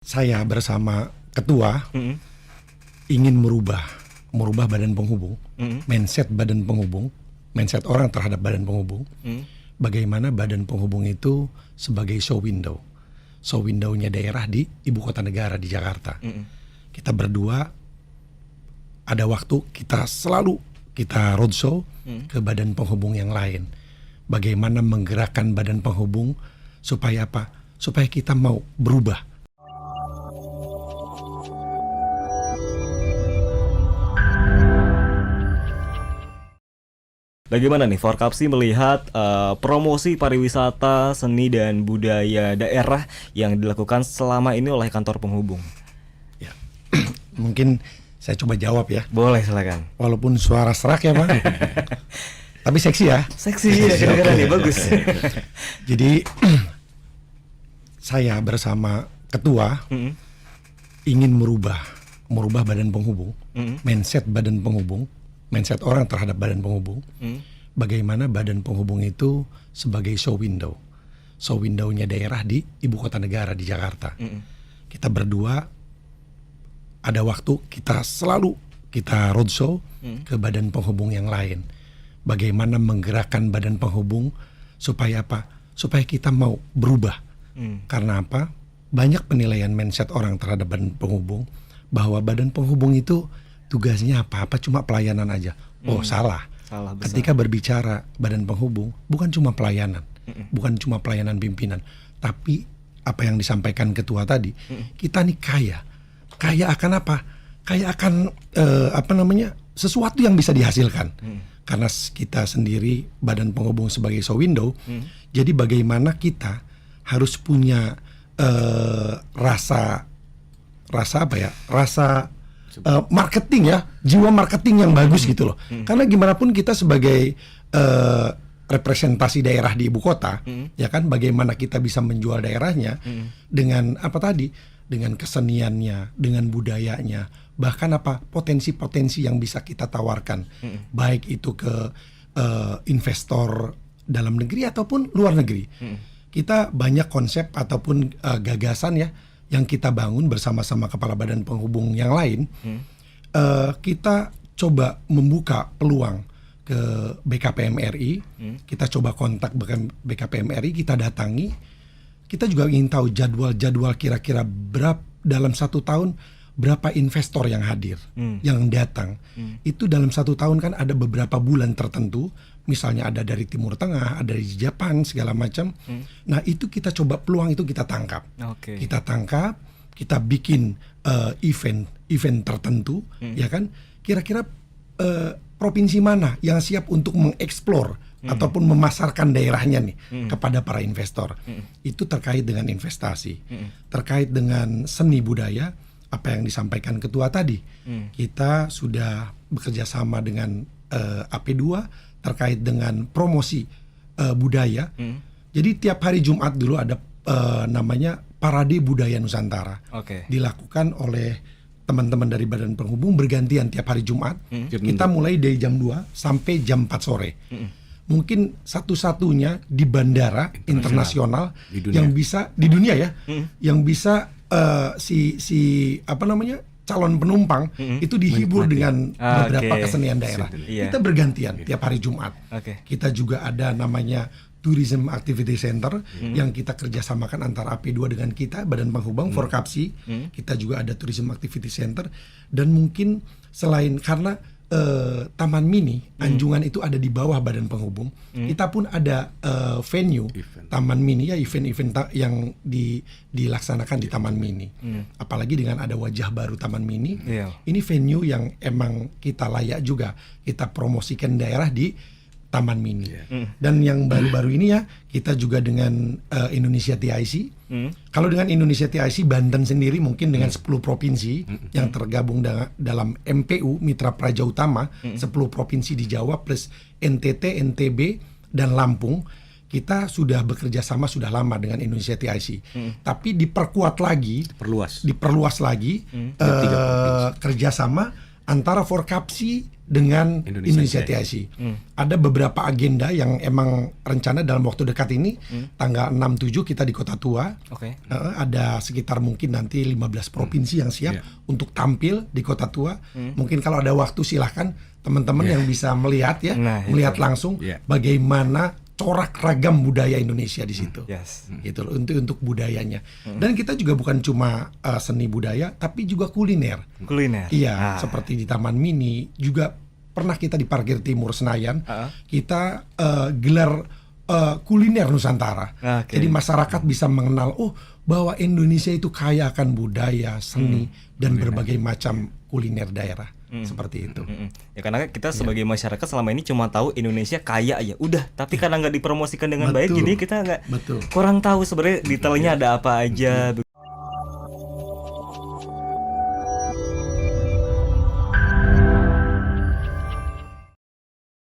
Saya bersama ketua ingin merubah badan penghubung, mindset badan penghubung, mindset orang terhadap badan penghubung. Bagaimana badan penghubung itu sebagai show window-nya daerah di ibu kota negara di Jakarta. Kita berdua ada waktu kita roadshow ke badan penghubung yang lain. Bagaimana menggerakkan badan penghubung supaya apa? Supaya kita mau berubah. Bagaimana nih Forkapsi melihat promosi pariwisata, seni dan budaya daerah yang dilakukan selama ini oleh kantor penghubung? Ya, mungkin saya coba jawab ya. Boleh, silakan. Walaupun suara serak ya Pak, tapi seksi ya. Seksi ya, kira-kira nih, bagus. Jadi saya bersama ketua ingin merubah badan penghubung, mindset badan penghubung, mindset orang terhadap badan penghubung. Bagaimana badan penghubung itu sebagai show window-nya daerah di ibu kota negara di Jakarta. Kita berdua ada waktu kita roadshow ke badan penghubung yang lain. Bagaimana menggerakkan badan penghubung supaya apa? Supaya kita mau berubah. Karena apa? Banyak penilaian mindset orang terhadap badan penghubung bahwa badan penghubung itu tugasnya apa cuma pelayanan aja. Oh, salah besar. Ketika berbicara badan penghubung bukan cuma pelayanan, bukan cuma pelayanan pimpinan, tapi apa yang disampaikan ketua tadi, kita nih kaya akan apa? Kaya akan sesuatu yang bisa dihasilkan. Karena kita sendiri badan penghubung sebagai show window, jadi bagaimana kita harus punya rasa marketing ya, jiwa marketing yang bagus gitu loh. Karena gimana pun kita sebagai representasi daerah di ibu kota, ya kan, bagaimana kita bisa menjual daerahnya dengan dengan keseniannya, dengan budayanya, bahkan potensi-potensi yang bisa kita tawarkan, baik itu ke investor dalam negeri ataupun luar negeri. Kita banyak konsep ataupun gagasan ya yang kita bangun bersama-sama kepala badan penghubung yang lain. Kita coba membuka peluang ke BKPM RI. Kita coba kontak BKPM RI, kita datangi. Kita juga ingin tahu jadwal kira-kira dalam 1 tahun berapa investor yang hadir, yang datang. Itu dalam 1 tahun kan ada beberapa bulan tertentu. Misalnya ada dari Timur Tengah, ada dari Jepang, segala macam. Nah itu kita coba peluang itu kita tangkap. Kita tangkap, kita bikin event tertentu, ya kan? Kira-kira provinsi mana yang siap untuk mengeksplor ataupun memasarkan daerahnya nih kepada para investor. Itu terkait dengan investasi, terkait dengan seni budaya. Apa yang disampaikan ketua tadi, kita sudah bekerja sama dengan AP2 terkait dengan promosi budaya. Jadi tiap hari Jumat dulu ada namanya Parade Budaya Nusantara. Dilakukan oleh teman-teman dari badan penghubung bergantian tiap hari Jumat. Kita mulai dari jam 2 sampai jam 4 sore. Mungkin satu-satunya di bandara internasional yang bisa di dunia ya, yang bisa calon penumpang itu dihibur dengan beberapa kesenian daerah. Kita bergantian tiap hari Jumat. Kita juga ada namanya Tourism Activity Center yang kita kerjasamakan antara AP2 dengan kita, badan penghubung Forkapsi. Kita juga ada Tourism Activity Center. Dan mungkin selain karena Taman Mini Anjungan itu ada di bawah badan penghubung, kita pun ada venue Taman Mini ya, event-event yang dilaksanakan di Taman Mini. Apalagi dengan ada wajah baru Taman Mini, ini venue yang emang kita layak juga kita promosikan daerah di Taman Mini. Dan yang baru-baru ini ya, kita juga dengan Indonesia TIC. Kalau dengan Indonesia TIC, Banten sendiri mungkin dengan 10 provinsi yang tergabung dalam MPU, Mitra Praja Utama, 10 provinsi di Jawa plus NTT, NTB, dan Lampung. Kita sudah bekerja sama sudah lama dengan Indonesia TIC. Tapi diperkuat lagi, diperluas lagi kerjasama antara Forkapsi dengan Indonesia TIC. Ada beberapa agenda yang emang rencana dalam waktu dekat ini, tanggal 6-7 kita di Kota Tua. Oke. Ada sekitar mungkin nanti 15 provinsi yang siap untuk tampil di Kota Tua. Mungkin kalau ada waktu silahkan teman-teman yang bisa melihat ya, Nah, melihat itu. langsung bagaimana corak ragam budaya Indonesia di situ. Yes. Gitu loh, untuk budayanya. Dan kita juga bukan cuma seni budaya tapi juga kuliner. Kuliner. Iya, seperti di Taman Mini juga pernah kita di Parkir Timur Senayan, kita gelar kuliner Nusantara. Oke. Jadi masyarakat bisa mengenal bahwa Indonesia itu kaya akan budaya, seni dan berbagai macam kuliner daerah. Seperti itu. Ya karena kita sebagai masyarakat selama ini cuma tahu Indonesia kaya ya udah, tapi karena nggak dipromosikan dengan baik, Betul. jadi kita nggak Betul. kurang tahu sebenarnya detailnya ada apa aja.